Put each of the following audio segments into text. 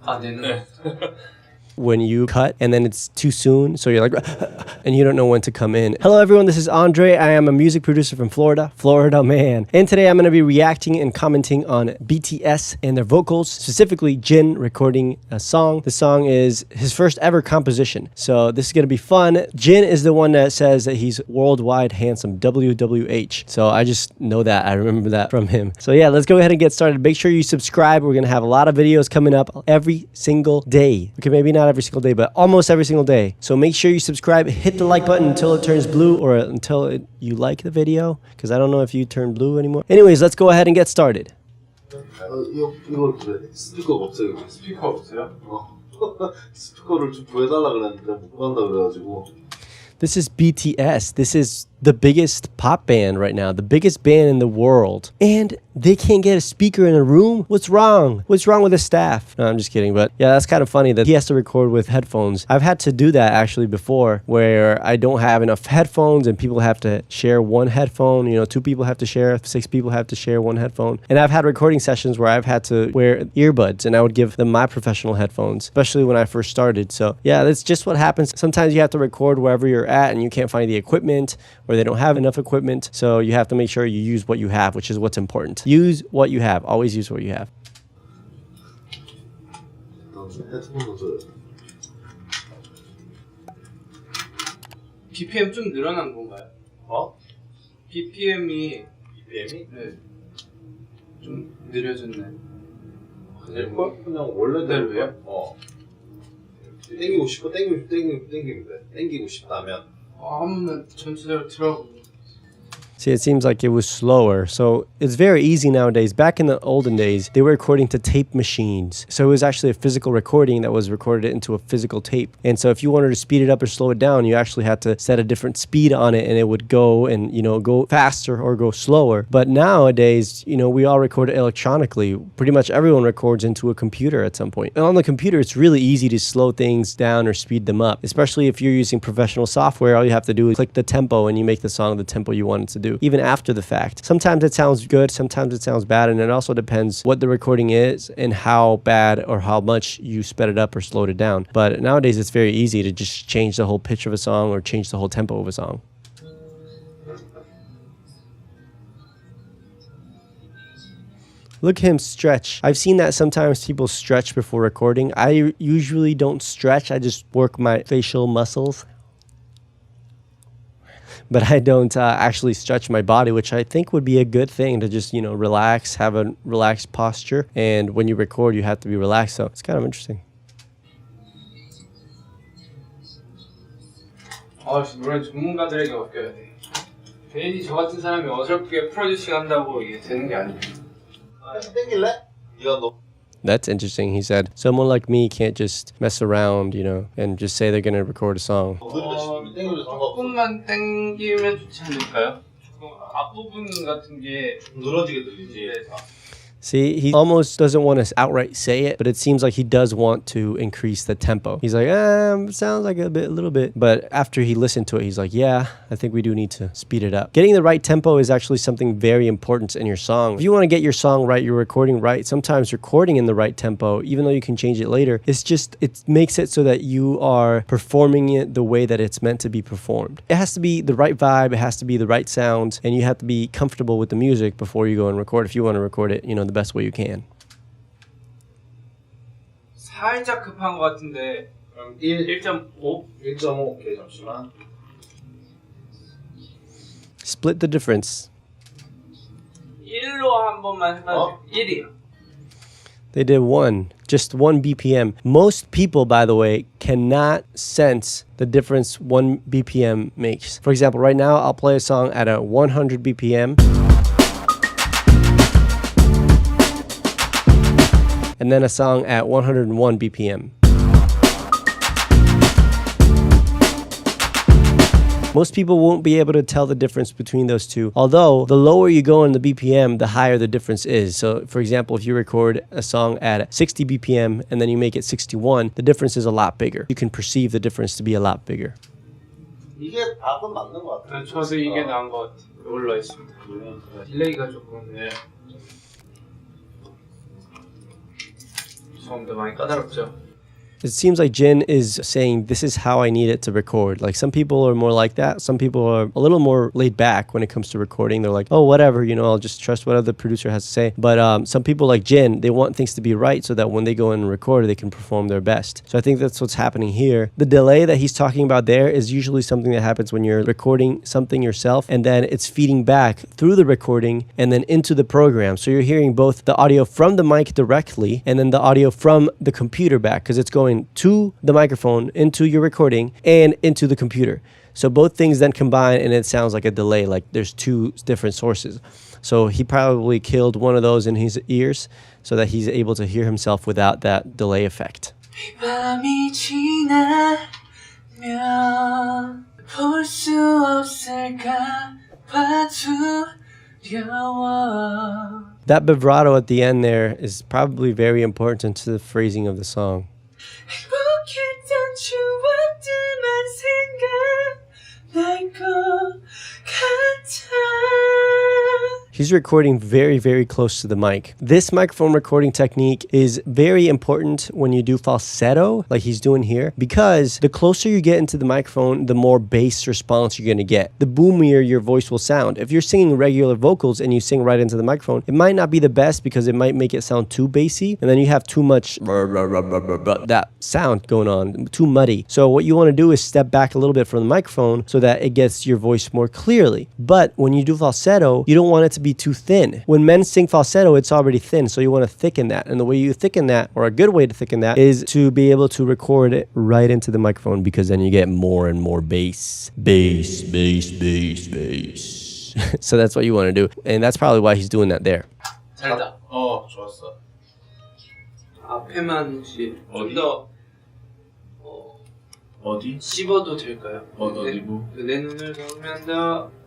아, 내는. When you cut and then it's too soon, so you're like and you don't know when to come in. Hello everyone, this is Andre. I am a music producer from Florida man, and today I'm going to be reacting and commenting on BTS and their vocals, specifically JIN recording a song. The song is his first ever composition, so this is going to be fun. JIN is the one that says that he's worldwide handsome, WWH, so I just know that, I remember that from him. So yeah, let's go ahead and get started. Make sure you subscribe. We're going to have a lot of videos coming up every single day. Okay, maybe not every single day, but almost every single day. So make sure you subscribe, hit the like button until it turns blue, or until you like the video, because I don't know if you turn blue anymore. Anyways, let's go ahead and get started. 이걸 그래. 스피커가 없어요. 스피커 없어요? 스피커를 좀 구해달라 그랬는데 못 구한다 그래가지고. This is BTS. This is the biggest pop band right now, the biggest band in the world. And they can't get a speaker in a room? What's wrong? What's wrong with the staff? No, I'm just kidding. But yeah, that's kind of funny that he has to record with headphones. I've had to do that actually before, where I don't have enough headphones and people have to share one headphone. You know, 2 people have to share, 6 people have to share one headphone. And I've had recording sessions where I've had to wear earbuds and I would give them my professional headphones, especially when I first started. So yeah, that's just what happens. Sometimes you have to record wherever you're at and you can't find the equipment, or they don't have enough equipment. So you have to make sure you use what you have, which is what's important. Use what you have. Always use what you have. BPM 좀 늘어난 건가요? BPM이 네. 좀 느려졌네. 그냥 원래대로요? 땡기고 싶어, 땡기면 돼. 땡기고 싶다면. 한번 전체적으로 들어보고. See, it seems like it was slower. So it's very easy nowadays. Back in the olden days, they were recording to tape machines. So it was actually a physical recording that was recorded into a physical tape. And so if you wanted to speed it up or slow it down, you actually had to set a different speed on it and it would go and, you know, go faster or go slower. But nowadays, you know, we all record it electronically. Pretty much everyone records into a computer at some point. And on the computer, it's really easy to slow things down or speed them up. Especially if you're using professional software, all you have to do is click the tempo and you make the song the tempo you want it to do, even after the fact. Sometimes it sounds good, sometimes it sounds bad, and it also depends what the recording is and how bad or how much you sped it up or slowed it down. But nowadays it's very easy to just change the whole pitch of a song or change the whole tempo of a song. Look at him stretch. I've seen that sometimes people stretch before recording. I usually don't stretch, I just work my facial muscles. But I don't actually stretch my body, which I think would be a good thing to just, you know, relax, have a relaxed posture. And when you record, you have to be relaxed. So it's kind of interesting. 노래 전문가들에게 맡겨야 돼. 괜히 저 같은 사람이 어설프게 프로듀싱 한다고 이게 되는 게 아니에요. 땡길래? 네가 너. That's interesting. He said, someone like me can't just mess around, you know, and just say they're going to record a song. 조금만 땡기면 좋지 않을까요? 앞부분 같은 게 늘어지게 들리지. See, he almost doesn't want to outright say it, but it seems like he does want to increase the tempo. He's like, sounds like a little bit. But after he listened to it, he's like, yeah, I think we do need to speed it up. Getting the right tempo is actually something very important in your song. If you want to get your song right, your recording right, sometimes recording in the right tempo, even though you can change it later, it makes it so that you are performing it the way that it's meant to be performed. It has to be the right vibe, it has to be the right sound, and you have to be comfortable with the music before you go and record. If you want to record it, you know, the best way you can. 살짝 급한 것 같은데 1.5? 1.5 오케이 잠시만. Split the difference. 1로 한 번만 해봐요. 1이요. They did just one BPM. Most people, by the way, cannot sense the difference 1 BPM makes. For example, right now I'll play a song at a 100 BPM. And then a song at 101 BPM. Most people won't be able to tell the difference between those two. Although, the lower you go in the BPM, the higher the difference is. So, for example, if you record a song at 60 BPM and then you make it 61, the difference is a lot bigger. You can perceive the difference to be a lot bigger. 이게 답은 맞는 것 같아요. 저도 이게 나은 것 같아요. 올라 있습니다. 딜레이가 조금. 좀 더 많이 까다롭죠. It seems like Jin is saying this is how I need it to record. Like some people are more like that. Some people are a little more laid back when it comes to recording. They're like, oh, whatever, you know, I'll just trust whatever the producer has to say. But some people like Jin, they want things to be right so that when they go in and record, they can perform their best. So I think that's what's happening here. The delay that he's talking about there is usually something that happens when you're recording something yourself and then it's feeding back through the recording and then into the program. So you're hearing both the audio from the mic directly and then the audio from the computer back because it's going to the microphone, into your recording, and into the computer. So both things then combine and it sounds like a delay, like there's two different sources. So he probably killed one of those in his ears so that he's able to hear himself without that delay effect. 밤이 지나면 볼 수 없을까 봐두려워. That vibrato at the end there is probably very important to the phrasing of the song. 행복했던 추억들만 생각날 것 같아. He's recording very, very close to the mic. This microphone recording technique is very important when you do falsetto, like he's doing here, because the closer you get into the microphone, the more bass response you're going to get. The boomier your voice will sound. If you're singing regular vocals and you sing right into the microphone, it might not be the best because it might make it sound too bassy, and then you have too much that sound going on, too muddy. So what you want to do is step back a little bit from the microphone so that it gets your voice more clearly. But when you do falsetto, you don't want it to be too thin. When men sing falsetto, it's already thin, so you want to thicken that. And the way you thicken that, or a good way to thicken that, is to be able to record it right into the microphone because then you get more and more bass. Bass, bass, bass, bass. So that's what you want to do. And that's probably why he's doing that there. 잘했다. 좋았어. 앞에만 혹시 어디? 더 어디? 씹어도 될까요? 어디 뭐? 내 눈을 감으면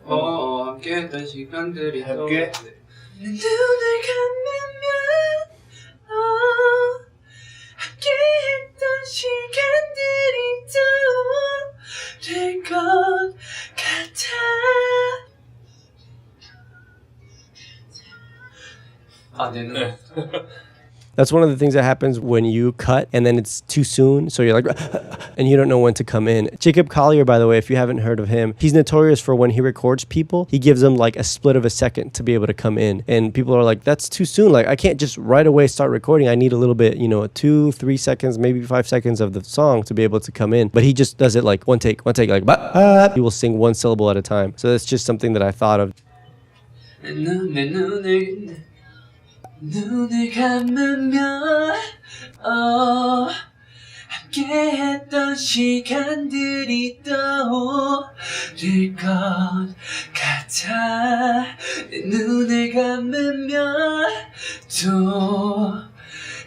더 함께했던 시간들이 함께? 네. 내 눈을 감으면 함께했던 시간들이 떠오를 것 같아. 내 눈. 네. That's one of the things that happens when you cut and then it's too soon. So you're like, and you don't know when to come in. Jacob Collier, by the way, if you haven't heard of him, he's notorious for when he records people, he gives them like a split of a second to be able to come in. And people are like, that's too soon. Like, I can't just right away start recording. I need a little bit, 2-3 seconds, maybe 5 seconds of the song to be able to come in. But he just does it like one take, like, he will sing one syllable at a time. So that's just something that I thought of. 내 눈을 감으면 함께했던 시간들이 떠오를 것 같아. 내 눈을 감으면 또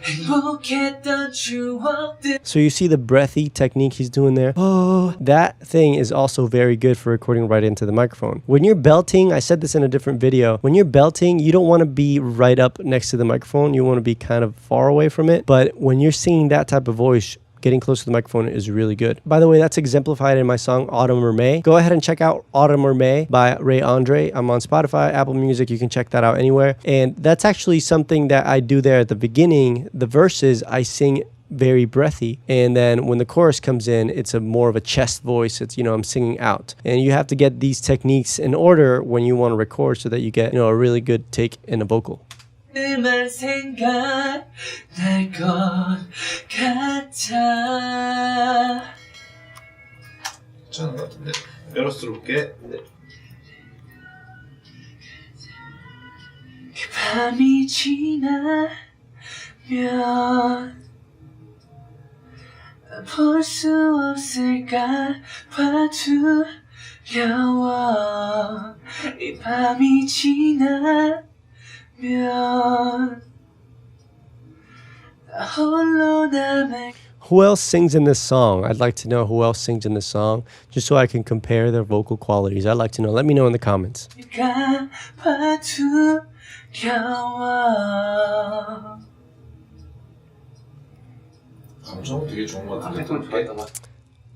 행복했던 추억들. So you see the breathy technique he's doing there? Oh, that thing is also very good for recording right into the microphone. When you're belting, I said this in a different video, when you're belting, you don't want to be right up next to the microphone. You want to be kind of far away from it. But when you're singing that type of voice, getting close to the microphone is really good. By the way, that's exemplified in my song Autumn or May. Go ahead and check out Autumn or May by Ray Andre. I'm on Spotify, Apple Music. You can check that out anywhere. And that's actually something that I do there at the beginning. The verses, I sing very breathy, and then when the chorus comes in, it's more of a chest voice. It's I'm singing out, and you have to get these techniques in order when you want to record so that you get a really good take in a vocal. 그만 생각날 것 같아. 괜찮은 것 같은데. 베러스로 볼게. 그 밤이 지나면 볼 수 없을까 봐두려워. 이 밤이 지나면 나 홀로 남을. Who else sings in this song? I'd like to know who else sings in this song, just so I can compare their vocal qualities. I'd like to know. Let me know in the comments. 봐두려워. 감정 되게 좋은 것 같은데. 좀 좋아했던 것 같아.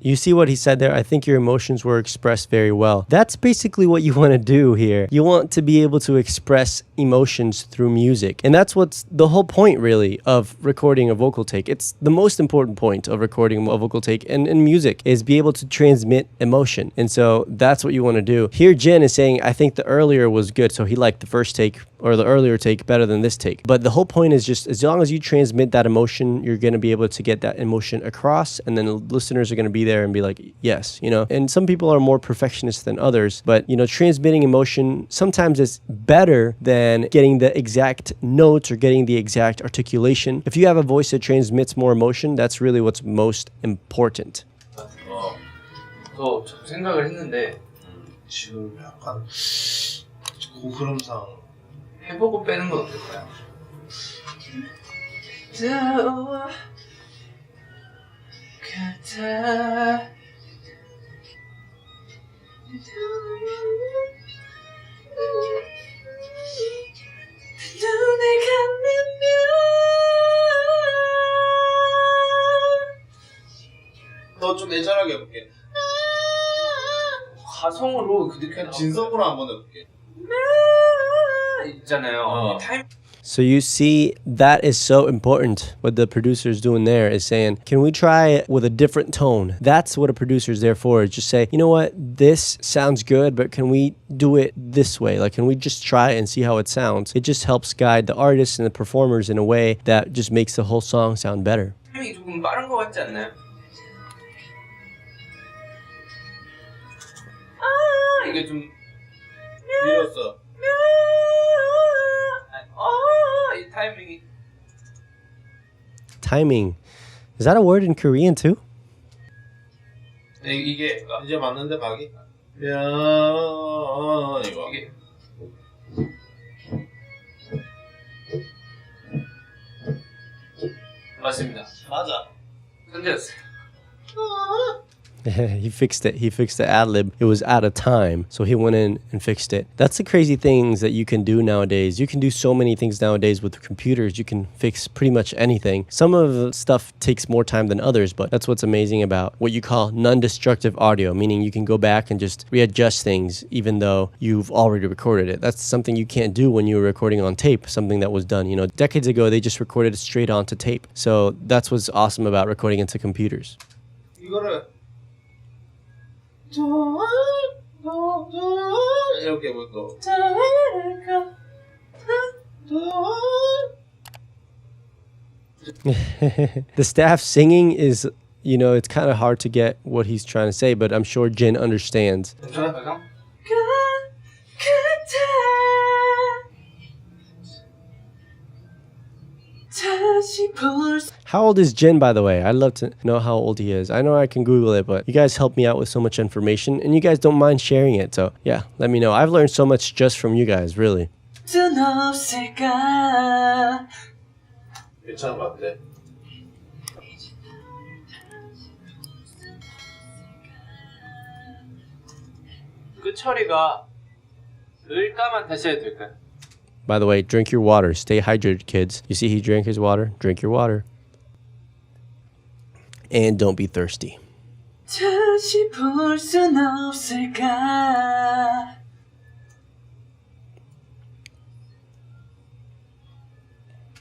You see what he said there? I think your emotions were expressed very well. That's basically what you want to do here. You want to be able to express emotions through music. And that's what's the whole point, really, of recording a vocal take. It's the most important point of recording a vocal take in music is be able to transmit emotion. And so that's what you want to do. Here, Jin is saying, I think the earlier was good. So he liked the first take or the earlier take better than this take. But the whole point is just as long as you transmit that emotion, you're going to be able to get that emotion across. And then the listeners are going to be there and be like, yes, you know. And some people are more perfectionist than others. But, you know, transmitting emotion sometimes is better than getting the exact notes or getting the exact articulation. If you have a voice that transmits more emotion, that's really what's most important. 저 생각을 했는데 지금 약간 고흐름상 해보고 빼는 건 어떨까요? 더 좀 애절하게 해볼게. 가성으로 그렇게 진성으로 한번 해볼게. 있잖아요. 타임 So you see, that is so important. What the producer is doing there is saying, can we try it with a different tone? That's what a producer is there for. Is just say, you know what, this sounds good, but can we do it this way? Like, can we just try it and see how it sounds? It just helps guide the artists and the performers in a way that just makes the whole song sound better. 타이밍이 조금 빠른 것 같지 않나요? 이게 좀 밀었어. 이 타이밍이 Timing. Is that a word in Korean too? 이게 이제 맞는데 박이? 야 이거. 이게 맞습니다. 맞아. 현재였어요. He fixed it. He fixed the ad-lib. It was out of time, so he went in and fixed it. That's the crazy things that you can do nowadays. You can do so many things nowadays with computers. You can fix pretty much anything. Some of the stuff takes more time than others, but that's what's amazing about what you call non-destructive audio, meaning you can go back and just readjust things even though you've already recorded it. That's something you can't do when you were recording on tape, something that was done, you know, decades ago. They just recorded it straight onto tape. So that's what's awesome about recording into computers. 이거를 이렇게 해볼까? The staff singing is, you know, it's kind of hard to get what he's trying to say, but I'm sure Jin understands. 가성? How old is Jin, by the way? I'd love to know how old he is. I know I can Google it, but you guys help me out with so much information, and you guys don't mind sharing it. So, yeah, let me know. I've learned so much just from you guys, really. 괜찮은 것 같아. 끝 처리가 을까만 다시 해도 될까요? By the way, drink your water. Stay hydrated, kids. You see he drank his water? Drink your water. And don't be thirsty. 다시 볼 순 없을까?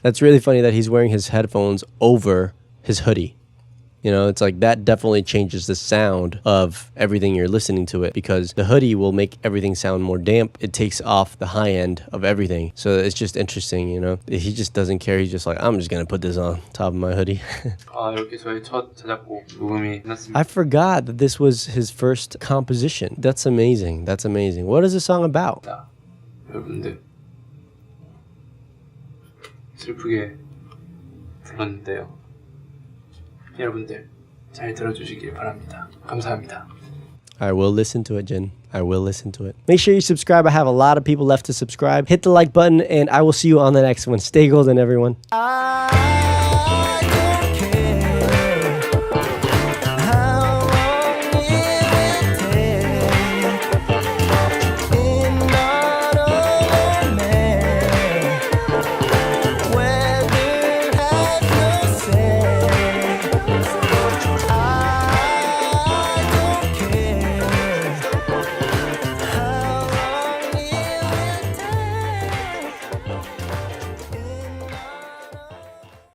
That's really funny that he's wearing his headphones over his hoodie. You know, it's like that definitely changes the sound of everything you're listening to it because the hoodie will make everything sound more damp. It takes off the high end of everything. So it's just interesting, you know. He just doesn't care. He's just like, I'm just going to put this on top of my hoodie. 아, 이렇게 저희 첫 자작곡 녹음이 끝났습니다. I forgot that this was his first composition. That's amazing. That's amazing. What is the song about? 여러분들 슬프게 불렀는데요. 여러분들 잘 들어주시길 바랍니다. 감사합니다. I will listen to it, Jin. I will listen to it. Make sure you subscribe. I have a lot of people left to subscribe. Hit the like button, and I will see you on the next one. Stay golden, everyone.